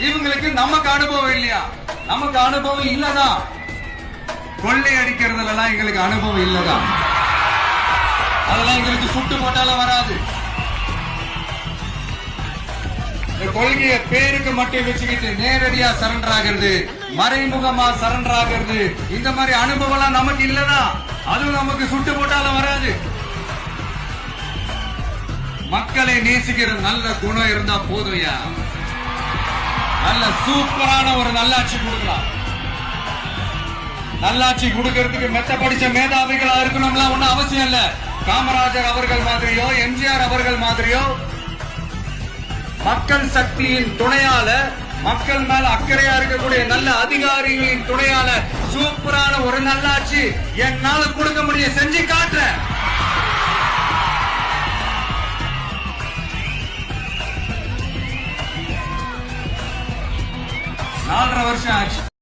இவங்களுக்கு நமக்கு அனுபவம் இல்லையா? நமக்கு அனுபவம் இல்லதான். கொள்ளை அடிக்கிறதுல எல்லாம் எங்களுக்கு அனுபவம் இல்லதான். அதெல்லாம் எங்களுக்கு சுட்டு போட்டாலும் வராது. கொள்கைய பேருக்கு மட்டும் வச்சுக்கிட்டு நேரடியா சரண்டர் ஆகிறது, மறைமுகமா சரண்டர் ஆகிறது, இந்த மாதிரி அனுபவம் எல்லாம் நமக்கு இல்லதான். அதுவும் நமக்கு சுட்டு போட்டாலும் வராது. மக்களை நேசிக்கிற நல்ல குணம் இருந்தா போதும்யா. நல்ல சூப்பரான ஒரு நல்லாட்சி கொடுக்கலாம். நல்லாட்சி கொடுக்கிறதுக்கு மெத்த படிச்ச மேதாவிகளா இருக்கணும்லாம் ஒன்னும் அவசியம் இல்ல. காமராஜர் அவர்கள் மாதிரியோ எம்ஜிஆர் அவர்கள் மாதிரியோ மக்கள் சக்தியின் துணையால, மக்கள் மேல அக்கறையா இருக்கக்கூடிய நல்ல அதிகாரிகளின் துணையால சூப்பரான ஒரு நல்லாட்சி என்னால கொடுக்க முடியும். செஞ்சு காட்டுறேன். 4.5 வருஷம் ஆச்சு.